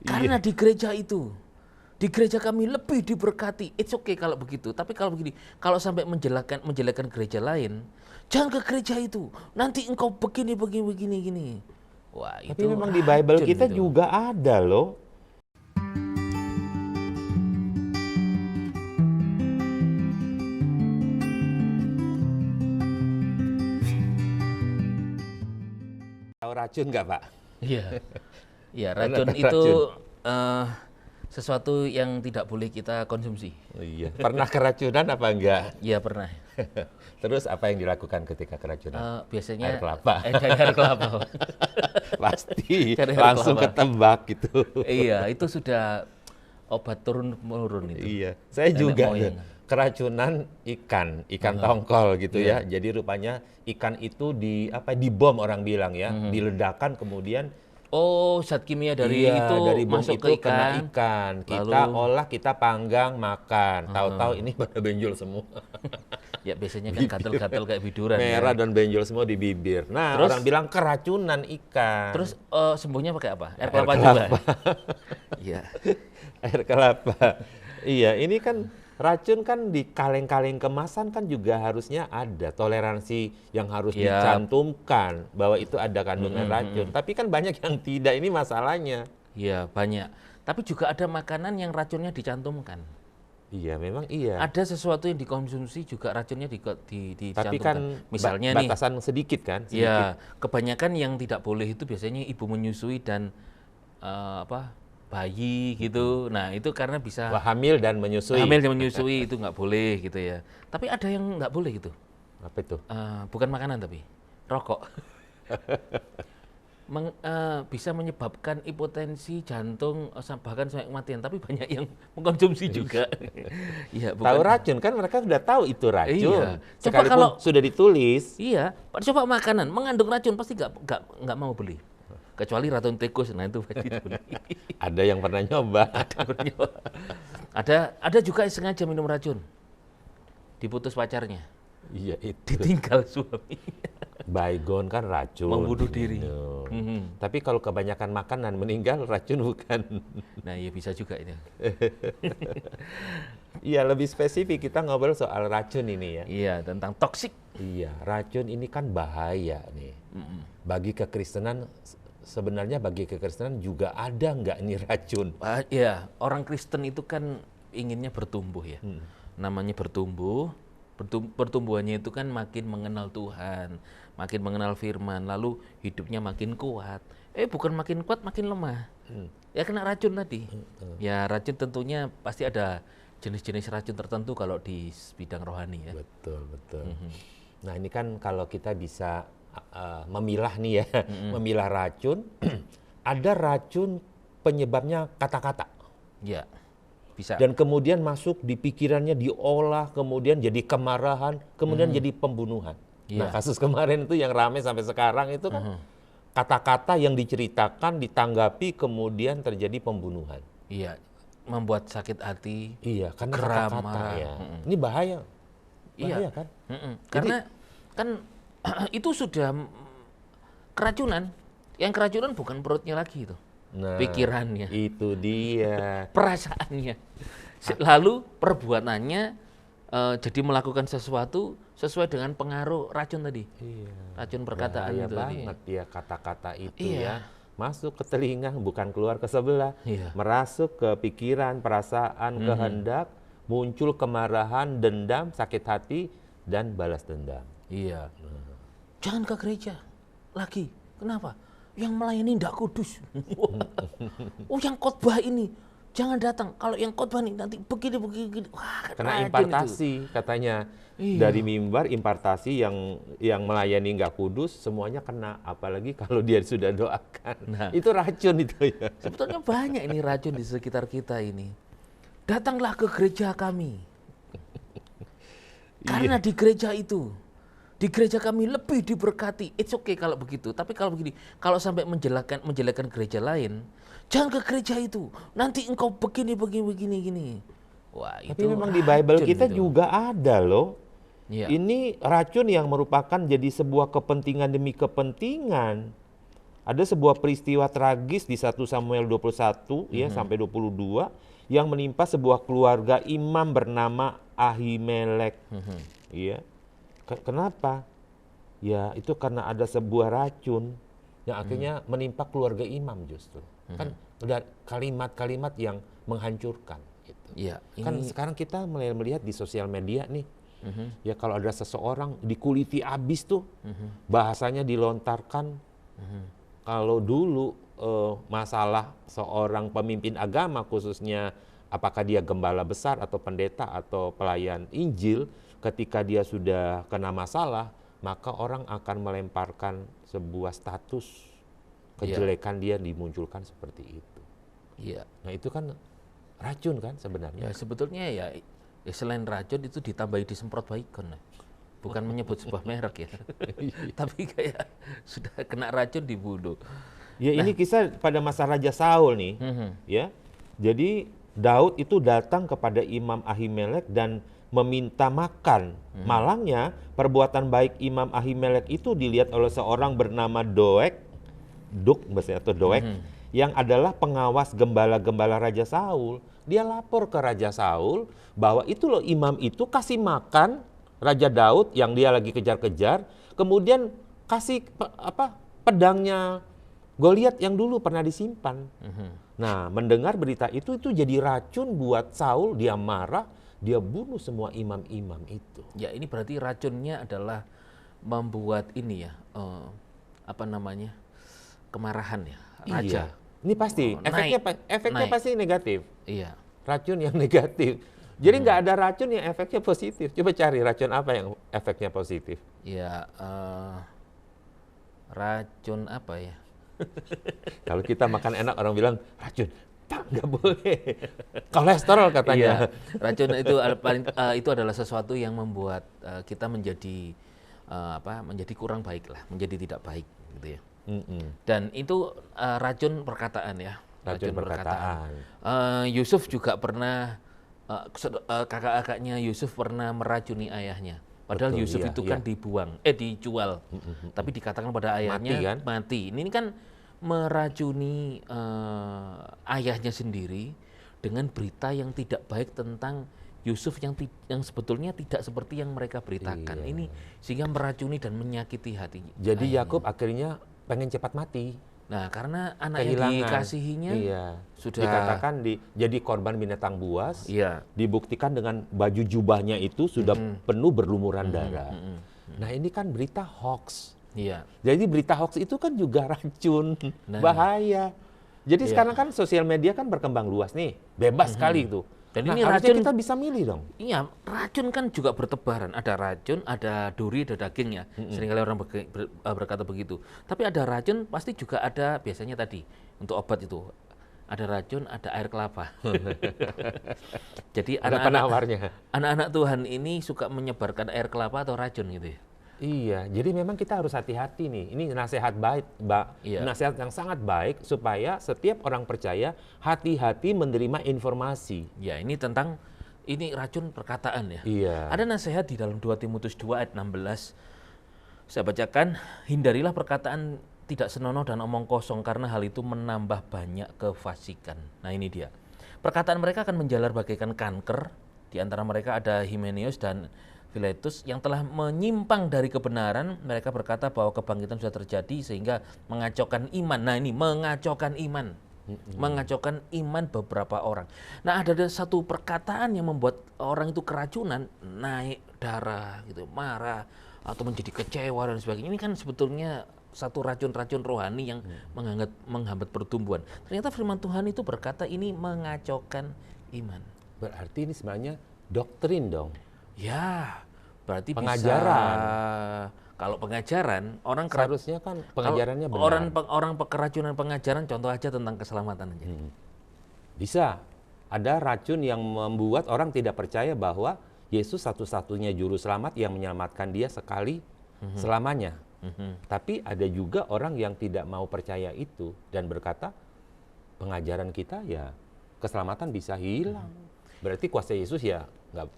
Karena di gereja itu, di gereja kami lebih diberkati. It's okay kalau begitu. Tapi kalau begini, kalau sampai menjelekan gereja lain, jangan ke gereja itu. Nanti engkau begini, begini, begini, gini. Wah, Tapi itu memang di Bible racun kita itu. juga ada loh. Tahu racun nggak, Pak? Iya, iya, Pernah racun tahu itu racun? eh, sesuatu yang tidak boleh kita konsumsi. Oh iya. Pernah keracunan apa enggak? Iya pernah. Terus apa yang dilakukan ketika keracunan? Biasanya Air kelapa. dari air kelapa. Pasti Dari air langsung kelapa. ketebak gitu. Iya, itu sudah obat turun-menurun itu. Iya, saya Nenek juga moyang. keracunan ikan tongkol gitu ya. Jadi rupanya ikan itu dibom orang bilang ya, diledakan kemudian Oh, zat kimia dari iya, itu dari bom masuk itu ke kena ikan. ikan. Kita Lalu olah, kita panggang, makan. Tahu-tahu ini pada benjol semua. ya biasanya kan gatel-gatel kayak biduran ya. Merah dan benjol semua di bibir. Nah, Terus? orang bilang keracunan ikan. Terus sembuhnya pakai apa? Air Air kelapa kelapa. juga. Iya. Air kelapa. Iya, ini kan racun kan di kaleng-kaleng kemasan kan juga harusnya ada toleransi yang harus Iya. dicantumkan bahwa itu ada kandungan racun. Tapi kan banyak yang tidak, ini masalahnya. Iya, banyak. Tapi juga ada makanan yang racunnya dicantumkan. Iya, memang iya. Ada sesuatu yang dikonsumsi juga racunnya Tapi dicantumkan. kan Misalnya nih, batasan sedikit kan? Sedikit. ya kebanyakan yang tidak boleh itu biasanya ibu menyusui dan bayi gitu. Nah itu karena bisa Wah, hamil dan menyusui. hamil dan menyusui itu nggak boleh gitu ya. Tapi ada yang nggak boleh gitu. Apa itu? Bukan makanan tapi rokok. Bisa menyebabkan hipotensi jantung bahkan sampai kematian. Tapi banyak yang mengkonsumsi juga. Iya, Tahu racun kan mereka sudah tahu itu racun. Iya. Coba Sekalipun kalau- sudah ditulis. Iya, coba makanan mengandung racun pasti nggak mau beli. Kecuali racun tikus, nah itu pasti beli. Ada yang pernah nyoba. Ada juga yang sengaja minum racun, diputus pacarnya, Iya itu. ditinggal suami, Baygon kan racun. membunuh diri. Minum. Mhm. Tapi kalau kebanyakan makan dan meninggal racun bukan. Nah, ya bisa juga itu. Iya, lebih spesifik kita ngobrol soal racun ini ya. Iya, tentang toksik. Iya, racun ini kan bahaya nih. Bagi kekristenan sebenarnya bagi kekristenan juga ada nggak ini racun? Ya, orang Kristen itu kan inginnya bertumbuh ya. Namanya bertumbuh, pertumbuhannya itu kan makin mengenal Tuhan, makin mengenal firman, lalu hidupnya makin kuat. Bukan makin kuat, makin lemah. Ya kena racun tadi. Ya racun tentunya pasti ada jenis-jenis racun tertentu kalau di bidang rohani ya. Betul, betul. Nah, ini kan kalau kita bisa memilah nih ya, memilah racun, ada racun penyebabnya kata-kata. Ya, bisa. Dan kemudian masuk di pikirannya, diolah, kemudian jadi kemarahan, kemudian jadi pembunuhan. Nah, Iya. kasus kemarin itu yang ramai sampai sekarang itu kan kata-kata yang diceritakan, ditanggapi, kemudian terjadi pembunuhan. Iya, membuat sakit hati. Iya, karena Geram, kata-kata marah. ya. Ini bahaya. Iya. Bahaya kan? Karena kan itu sudah keracunan. Yang keracunan bukan perutnya lagi itu, Nah, pikirannya, itu dia. perasaannya. Lalu perbuatannya jadi melakukan sesuatu sesuai dengan pengaruh racun tadi. Iya. Racun perkataan Bahaya itu tadi. banget ya kata-kata itu Iya. ya. Masuk ke telinga, bukan keluar ke sebelah. Iya. Merasuk ke pikiran, perasaan, kehendak, muncul kemarahan, dendam, sakit hati, dan balas dendam. Iya. Jangan ke gereja lagi. Kenapa? Yang melayani tidak kudus. Oh, yang khotbah ini jangan datang. Kalau yang khotbah ini nanti begini. Wah, Kena racun impartasi katanya. Iya. Dari mimbar impartasi yang melayani nggak kudus semuanya kena. Apalagi kalau dia sudah doakan. Nah. Itu racun itu ya. Sebetulnya banyak ini racun di sekitar kita ini. Datanglah ke gereja kami. Karena di gereja itu, di gereja kami lebih diberkati. It's okay kalau begitu. Tapi kalau begini, kalau sampai menjelekan gereja lain, jangan ke gereja itu. Nanti engkau begini, gini. Wah, Tapi itu memang di Bible racun kita itu. juga ada loh. Iya. Ini racun yang merupakan jadi sebuah kepentingan demi kepentingan. ada sebuah peristiwa tragis di 1 Samuel 21 ya sampai 22 yang menimpa sebuah keluarga imam bernama Ahimelek. Ya. Kenapa? Ya, itu karena ada sebuah racun yang akhirnya menimpa keluarga imam justru. Kan udah kalimat-kalimat yang menghancurkan gitu. Iya, Kan sekarang kita mulai melihat di sosial media nih. Ya kalau ada seseorang dikuliti abis tuh, bahasanya dilontarkan. Kalau dulu masalah seorang pemimpin agama khususnya apakah dia gembala besar atau pendeta atau pelayan Injil, ketika dia sudah kena masalah, maka orang akan melemparkan sebuah status kejelekan dia dimunculkan seperti itu. Iya. Nah itu kan racun kan sebenarnya. Ya sebetulnya ya selain racun itu ditambahi disemprot baygon. Bukan menyebut sebuah merek ya. Tapi kayak sudah kena racun dibunuh. Ya ini kisah pada masa Raja Saul nih. Ya. Jadi Daud itu datang kepada Imam Ahimelek dan meminta makan. Malangnya perbuatan baik Imam Ahimelek itu dilihat oleh seorang bernama Doeg, yang adalah pengawas gembala-gembala Raja Saul. Dia lapor ke Raja Saul bahwa itu loh imam itu kasih makan Raja Daud yang dia lagi kejar-kejar, kemudian kasih pedangnya Goliat yang dulu pernah disimpan. Nah, mendengar berita itu jadi racun buat Saul, dia marah, dia bunuh semua imam-imam itu. Ya, ini berarti racunnya adalah membuat ini ya, kemarahan ya, raja. Iya. Ini pasti, efeknya pasti negatif. Iya. Racun yang negatif. Jadi nggak ada racun yang efeknya positif. Coba cari racun apa yang efeknya positif. Ya, racun apa ya? Kalau kita makan enak orang bilang racun, nggak boleh. Kolesterol katanya. Iya, racun itu itu adalah sesuatu yang membuat kita menjadi menjadi kurang baik lah, menjadi tidak baik gitu ya. Dan itu racun perkataan ya. Racun perkataan. Yusuf juga pernah kakak-kakaknya Yusuf pernah meracuni ayahnya. Padahal Betul, Yusuf iya, itu kan dijual. Tapi dikatakan pada ayahnya mati. Ini kan meracuni ayahnya sendiri dengan berita yang tidak baik tentang Yusuf yang sebetulnya tidak seperti yang mereka beritakan. Iya. Ini sehingga meracuni dan menyakiti hati. Jadi Yakub akhirnya pengen cepat mati. Nah, karena anak yang dikasihinya sudah dikatakan jadi korban binatang buas. Iya. Dibuktikan dengan baju jubahnya itu sudah penuh berlumuran darah. Nah, ini kan berita hoax. Iya. Jadi berita hoax itu kan juga racun, bahaya. Jadi sekarang kan sosial media kan berkembang luas nih, bebas sekali itu. Dan nah, ini harusnya racun kita bisa milih dong. Iya, racun kan juga bertebaran. Ada racun, ada duri, ada dagingnya. Seringkali orang berkata begitu. Tapi ada racun, pasti juga ada biasanya tadi untuk obat itu. Ada racun, ada air kelapa. Jadi anak-anak Tuhan ini suka menyebarkan air kelapa atau racun gitu ya. Iya, jadi memang kita harus hati-hati nih. Ini nasihat baik, nasihat yang sangat baik supaya setiap orang percaya hati-hati menerima informasi. Ya, ini racun perkataan ya. Iya. Ada nasihat di dalam 2 Timotius 2 ayat 16. Saya bacakan, hindarilah perkataan tidak senonoh dan omong kosong karena hal itu menambah banyak kefasikan. Nah, ini dia. Perkataan mereka akan menjalar bagaikan kanker. Di antara mereka ada Himeneus dan Filetus yang telah menyimpang dari kebenaran. Mereka berkata bahwa kebangkitan sudah terjadi sehingga mengacaukan iman. Nah, ini mengacaukan iman. Mengacaukan iman beberapa orang. Nah, ada satu perkataan yang membuat orang itu keracunan, naik darah gitu, marah atau menjadi kecewa dan sebagainya. Ini kan sebetulnya satu racun-racun rohani yang menghambat pertumbuhan. Ternyata firman Tuhan itu berkata ini mengacaukan iman. Berarti ini sebenarnya doktrin dong. Ya, berarti pengajaran. Kalau pengajaran, orang seharusnya kan pengajarannya benar. Orang keracunan pengajaran, contoh aja tentang keselamatan aja. Bisa. Ada racun yang membuat orang tidak percaya bahwa Yesus satu-satunya juru selamat yang menyelamatkan dia sekali selamanya. Tapi ada juga orang yang tidak mau percaya itu dan berkata, pengajaran kita ya keselamatan bisa hilang. Berarti kuasa Yesus ya nggak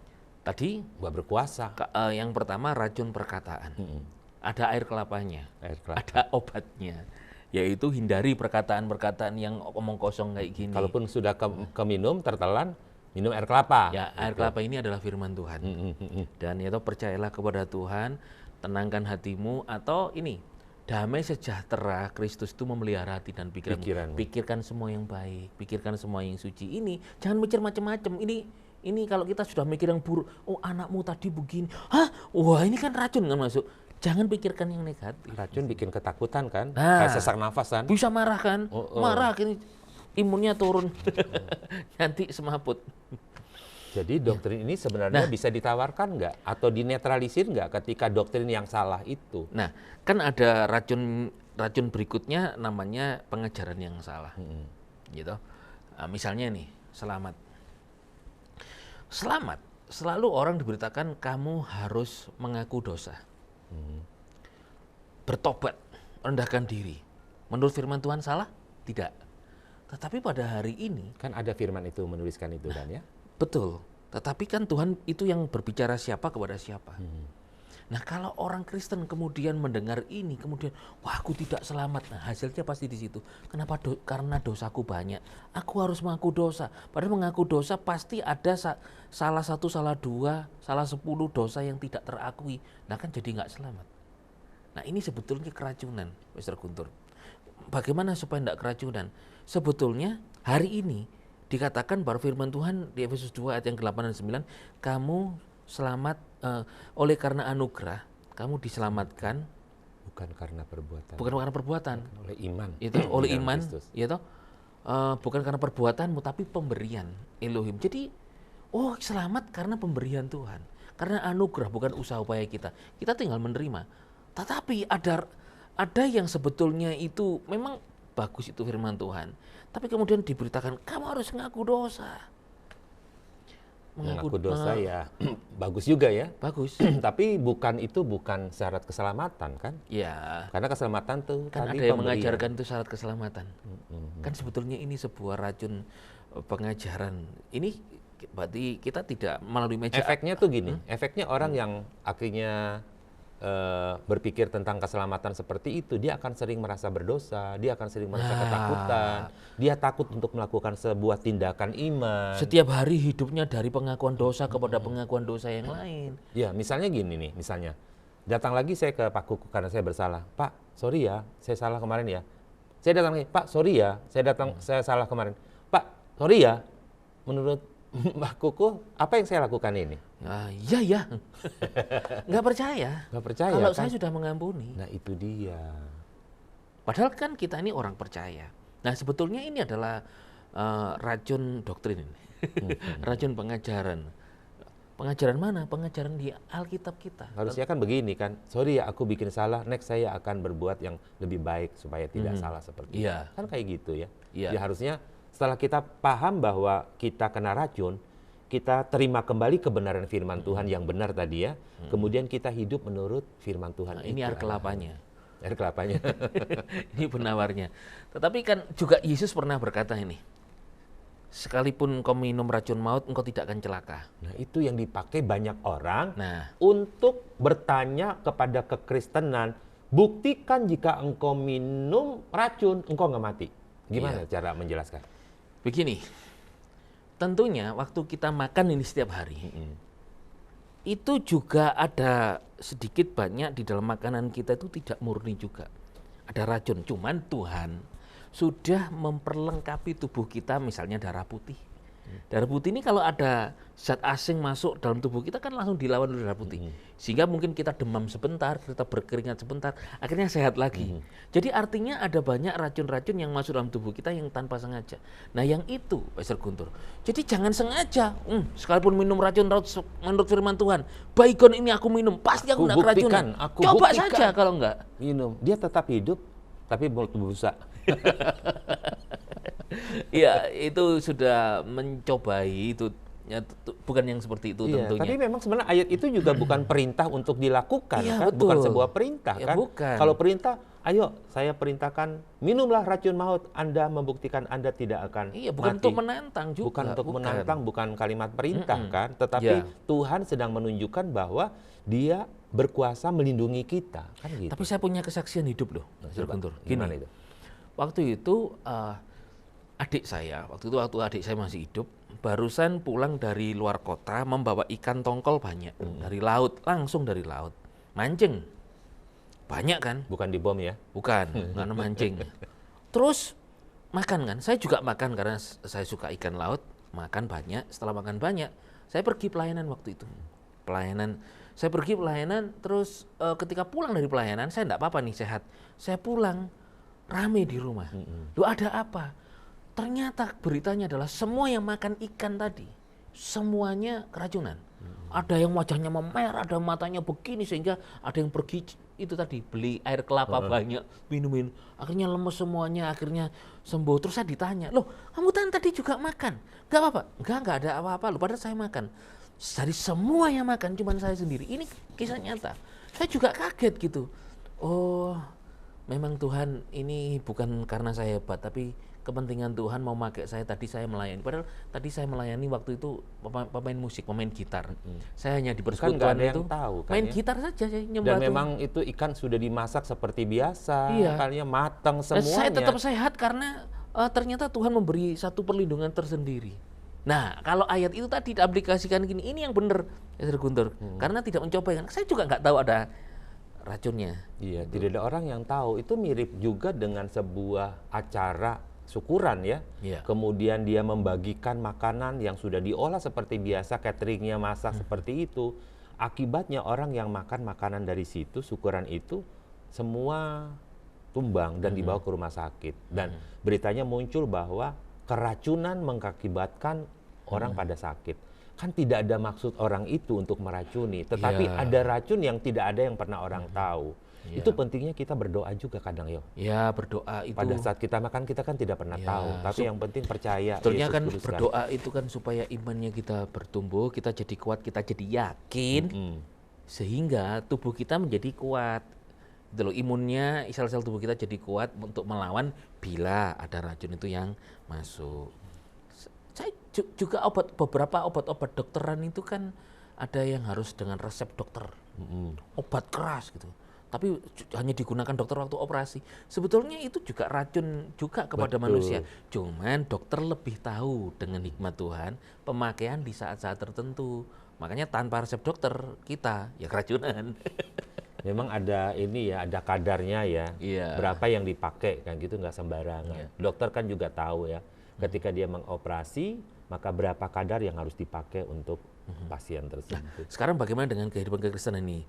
berkuasa. Yang pertama racun perkataan. Ada air kelapanya, ada obatnya. yaitu hindari perkataan-perkataan yang omong kosong kayak gini. Kalaupun sudah keminum, tertelan, minum air kelapa. Ya, air kelapa ini adalah firman Tuhan. Dan itu percayalah kepada Tuhan, tenangkan hatimu, atau ini, damai sejahtera Kristus itu memelihara hati dan pikiranmu. Pikirkan semua yang baik, pikirkan semua yang suci. Ini jangan mikir macam-macam. Ini kalau kita sudah mikir yang buruk, oh anakmu tadi begini, wah ini kan racun kan masuk. Jangan pikirkan yang negatif. Racun bikin ketakutan kan, kayak sesak nafas kan. Bisa marah kan, marah gini, imunnya turun, nanti semaput. Jadi doktrin ini sebenarnya bisa ditawarkan nggak atau dinetralisir nggak ketika doktrin yang salah itu? Nah, kan ada racun berikutnya namanya pengajaran yang salah, gitu. Misalnya nih, selamat selalu orang diberitakan kamu harus mengaku dosa, bertobat, rendahkan diri. Menurut firman Tuhan salah? Tidak. Tetapi pada hari ini kan ada firman itu menuliskan itu kan ya? Betul. Tetapi kan Tuhan itu yang berbicara siapa kepada siapa. Nah kalau orang Kristen kemudian mendengar ini, kemudian wah aku tidak selamat. Nah hasilnya pasti di situ. Kenapa? Karena dosaku banyak. Aku harus mengaku dosa. Padahal mengaku dosa pasti ada salah satu, salah dua, salah 10 dosa yang tidak terakui. Nah kan jadi nggak selamat. Nah ini sebetulnya keracunan, Mr. Guntur. Bagaimana supaya tidak keracunan? Sebetulnya hari ini dikatakan bahwa firman Tuhan di Efesus 2 ayat yang ke-8 dan 9, kamu selamat oleh karena anugerah, kamu diselamatkan bukan karena perbuatan. Bukan karena perbuatan. Oleh iman. Itu oleh iman, ya toh. Bukan karena perbuatanmu tapi pemberian Elohim. Jadi selamat karena pemberian Tuhan. Karena anugerah bukan usaha upaya kita. Kita tinggal menerima. Tetapi ada yang sebetulnya itu memang bagus itu firman Tuhan. Tapi kemudian diberitakan kamu harus mengaku dosa. Mengaku dosa ya bagus juga ya. Bagus. Tapi bukan syarat keselamatan kan? Ya. Karena keselamatan tuh kan tadi ada yang mengajarkan itu syarat keselamatan. Kan sebetulnya ini sebuah racun pengajaran. Ini berarti kita tidak melalui meja. Efeknya tuh gini. Efeknya orang yang akhirnya berpikir tentang keselamatan seperti itu, dia akan sering merasa berdosa, dia akan sering merasa ketakutan, dia takut untuk melakukan sebuah tindakan iman. Setiap hari hidupnya dari pengakuan dosa kepada pengakuan dosa yang lain. Ya, misalnya gini nih, datang lagi saya ke Pak Kuku karena saya bersalah. Pak, sorry ya, saya salah kemarin ya. Saya datang lagi, Pak, sorry ya, saya salah kemarin. Pak, sorry ya, menurut Mbak Kuku, apa yang saya lakukan ini? Iya. Nggak percaya. Kalau kan? Saya sudah mengampuni. Nah itu dia. Padahal kan kita ini orang percaya. Nah sebetulnya ini adalah racun doktrin ini. Racun pengajaran. Pengajaran mana? Pengajaran di Alkitab kita. Harusnya kan begini kan, sorry ya aku bikin salah, next saya akan berbuat yang lebih baik supaya tidak salah seperti itu. Kan kayak gitu ya. Ya harusnya setelah kita paham bahwa kita kena racun, kita terima kembali kebenaran firman Tuhan yang benar tadi ya. Kemudian kita hidup menurut firman Tuhan. Ini air kelapanya. Air kelapanya. Ini penawarnya. Tetapi kan juga Yesus pernah berkata ini, sekalipun kau minum racun maut, engkau tidak akan celaka. Nah itu yang dipakai banyak orang untuk bertanya kepada kekristenan, buktikan jika engkau minum racun, engkau nggak mati. Gimana cara menjelaskan? Begini, tentunya waktu kita makan ini setiap hari, itu juga ada sedikit banyak di dalam makanan kita itu tidak murni juga. Ada racun, cuman Tuhan sudah memperlengkapi tubuh kita misalnya darah putih. Darah putih ini kalau ada zat asing masuk dalam tubuh kita kan langsung dilawan oleh darah putih. Sehingga mungkin kita demam sebentar, kita berkeringat sebentar, akhirnya sehat lagi. Jadi artinya ada banyak racun-racun yang masuk dalam tubuh kita yang tanpa sengaja. Nah yang itu, Pastor Guntur. Jadi jangan sengaja, sekalipun minum racun menurut firman Tuhan, baygon ini aku minum, pasti aku tidak keracunan. Coba saja kalau enggak. Minum, dia tetap hidup, tapi mulut busa. Iya, itu sudah mencobai itu ya, bukan yang seperti itu tentunya. Tapi memang sebenarnya ayat itu juga bukan perintah untuk dilakukan, kan? Betul. Bukan sebuah perintah kan. Bukan. Kalau perintah, ayo saya perintahkan minumlah racun maut, Anda membuktikan Anda tidak akan bukan mati. Untuk menantang juga. Bukan untuk menantang, bukan kalimat perintah kan. Tetapi Tuhan sedang menunjukkan bahwa Dia berkuasa melindungi kita, kan gitu. Tapi saya punya kesaksian hidup loh, Guntur. Gimana itu? waktu itu adik saya, waktu adik saya masih hidup, barusan pulang dari luar kota membawa ikan tongkol banyak dari laut, langsung dari laut, mancing, banyak kan? Bukan dibom ya? Bukan, nggak mancing. Terus makan kan, saya juga makan karena saya suka ikan laut, makan banyak. Setelah makan banyak, saya pergi pelayanan waktu itu, saya pergi pelayanan, terus ketika pulang dari pelayanan, saya enggak apa-apa nih, sehat. Saya pulang, rame di rumah. Loh, ada apa? Ternyata beritanya adalah semua yang makan ikan tadi, semuanya keracunan. Ada yang wajahnya memerah, ada matanya begini, sehingga ada yang pergi itu tadi, beli air kelapa banyak, minumin. Akhirnya lemes semuanya, akhirnya sembuh. Terus saya ditanya, loh kamu tadi juga makan? Enggak apa-apa? Enggak ada apa-apa loh, padahal saya makan. Dari semua yang makan, cuma saya sendiri. Ini kisah nyata. Saya juga kaget gitu. Oh, memang Tuhan ini bukan karena saya hebat, tapi kepentingan Tuhan mau pakai saya. Tadi saya melayani, padahal tadi saya melayani waktu itu pemain musik, pemain gitar. Saya hanya di persekutuan ada itu yang tahu, kan, main ya? gitar saja, saya nyembah Dan Tuhan. memang itu ikan sudah dimasak seperti biasa, Iya. kalinya matang semuanya. Saya tetap sehat karena ternyata Tuhan memberi satu perlindungan tersendiri. Nah, kalau ayat itu tadi diaplikasikan gini, ini yang benar, Ester Guntur. Karena tidak mencoba, kan saya juga nggak tahu ada racunnya. Iya, tidak ada orang yang tahu. Itu mirip juga dengan sebuah acara syukuran ya. Iya. Kemudian dia membagikan makanan yang sudah diolah seperti biasa, cateringnya masak seperti itu. Akibatnya orang yang makan makanan dari situ, syukuran itu, semua tumbang dan dibawa ke rumah sakit. Dan beritanya muncul bahwa keracunan mengakibatkan orang pada sakit. Kan tidak ada maksud orang itu untuk meracuni, tetapi Iya. ada racun yang tidak ada yang pernah orang tahu. Itu pentingnya kita berdoa juga kadang, Yo. Ya, berdoa itu. Pada saat kita makan kita kan tidak pernah tahu, tapi yang penting percaya. Sebetulnya Yesus kan kuduskan. berdoa itu kan supaya imannya kita bertumbuh, kita jadi kuat, kita jadi yakin, sehingga tubuh kita menjadi kuat. Gitu loh, imunnya, sel-sel tubuh kita jadi kuat untuk melawan bila ada racun itu yang masuk. Saya juga beberapa obat-obat dokteran itu kan ada yang harus dengan resep dokter, obat keras gitu. Tapi hanya digunakan dokter waktu operasi. Sebetulnya itu juga racun juga kepada manusia. Cuman dokter lebih tahu dengan hikmat Tuhan pemakaian di saat-saat tertentu. Makanya tanpa resep dokter kita ya keracunan. Memang ada ini ya, ada kadarnya ya. Iya. Berapa yang dipakai kan gitu, nggak sembarangan. Iya. Dokter kan juga tahu ya. Ketika dia mengoperasi, maka berapa kadar yang harus dipakai untuk pasien tersebut. Sekarang bagaimana dengan kehidupan kekristenan ini?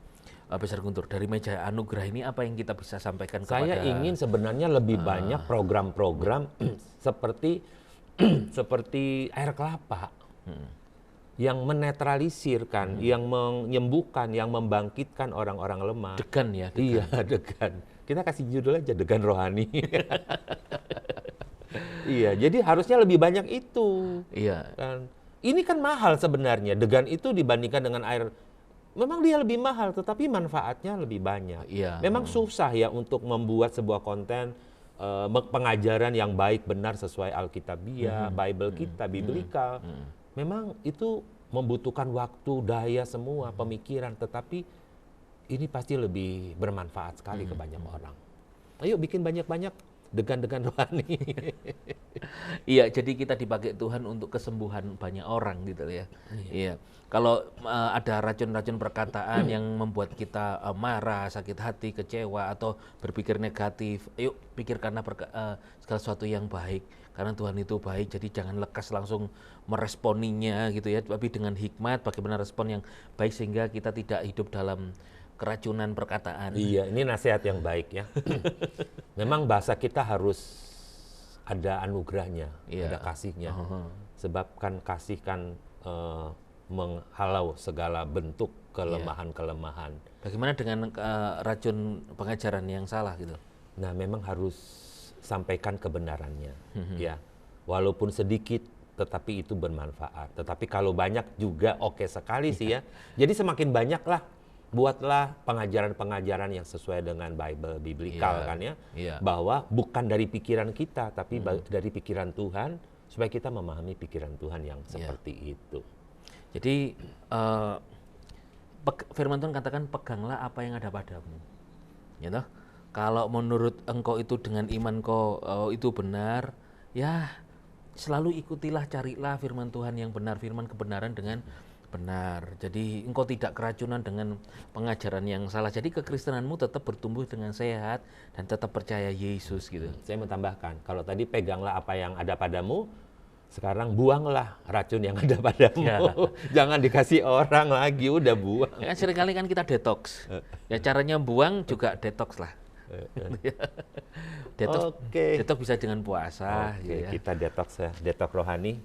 Besar Guntur, dari meja anugerah ini apa yang kita bisa sampaikan kepada... Saya ingin sebenarnya lebih banyak program-program seperti seperti air kelapa yang menetralisirkan, yang menyembuhkan, yang membangkitkan orang-orang lemah. Degan ya? Degan. Iya, degan. Kita kasih judul aja degan rohani. Iya, jadi harusnya lebih banyak itu. Iya. Kan. Ini kan mahal sebenarnya. Degan itu dibandingkan dengan air, memang dia lebih mahal, tetapi manfaatnya lebih banyak. Iya. Memang susah ya untuk membuat sebuah konten pengajaran yang baik benar sesuai Alkitabiah, Bible kita, biblikal. Memang itu membutuhkan waktu, daya semua, pemikiran, tetapi ini pasti lebih bermanfaat sekali ke banyak orang. Ayo bikin banyak-banyak degan-degan rohani. Iya, jadi kita dipakai Tuhan untuk kesembuhan banyak orang gitu ya. Iya. Kalau ada racun-racun perkataan yang membuat kita marah, sakit hati, kecewa atau berpikir negatif, ayo pikirkanlah segala sesuatu yang baik. Karena Tuhan itu baik, jadi jangan lekas langsung meresponinya gitu ya. Tapi dengan hikmat, bagaimana respon yang baik sehingga kita tidak hidup dalam keracunan perkataan. Iya, ini nasihat yang baik ya. Memang bahasa kita harus ada anugerahnya, ada kasihnya. Sebab kan kasih kan menghalau segala bentuk kelemahan-kelemahan. Bagaimana dengan racun pengajaran yang salah gitu? Nah, memang harus sampaikan kebenarannya, ya. Walaupun sedikit, tetapi itu bermanfaat. Tetapi kalau banyak juga oke sekali sih ya. Jadi semakin banyaklah, buatlah pengajaran-pengajaran yang sesuai dengan Bible, biblikal kan ya. Bahwa bukan dari pikiran kita, tapi dari pikiran Tuhan, supaya kita memahami pikiran Tuhan yang seperti itu. Jadi firman Tuhan katakan peganglah apa yang ada padamu. Ya toh? Kalau menurut engkau itu dengan iman kau itu benar, ya selalu ikutilah, carilah firman Tuhan yang benar, firman kebenaran dengan benar. Jadi engkau tidak keracunan dengan pengajaran yang salah. Jadi kekristenanmu tetap bertumbuh dengan sehat dan tetap percaya Yesus gitu. Saya mau tambahkan, kalau tadi peganglah apa yang ada padamu, sekarang buanglah racun yang ada padamu. Ya. Jangan dikasih orang lagi, udah buang. Ya, seringkali kan kita detox. Ya caranya buang juga detox lah. Detox, Oke. detox bisa dengan puasa. Oke, Gitu ya. kita detox ya, detox rohani.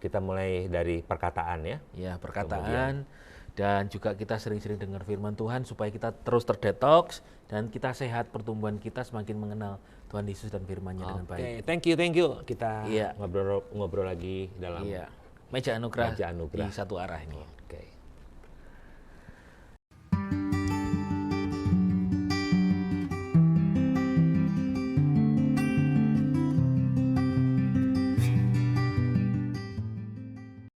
Kita mulai dari perkataan ya. Ya, perkataan. Dan juga kita sering-sering dengar firman Tuhan supaya kita terus terdetox dan kita sehat, pertumbuhan kita semakin mengenal Tuhan Yesus dan firman-Nya dengan baik. Oke, thank you. Kita Iya. ngobrol lagi dalam Iya. Meja anugerah, Meja anugerah. di satu arah ini. Oke.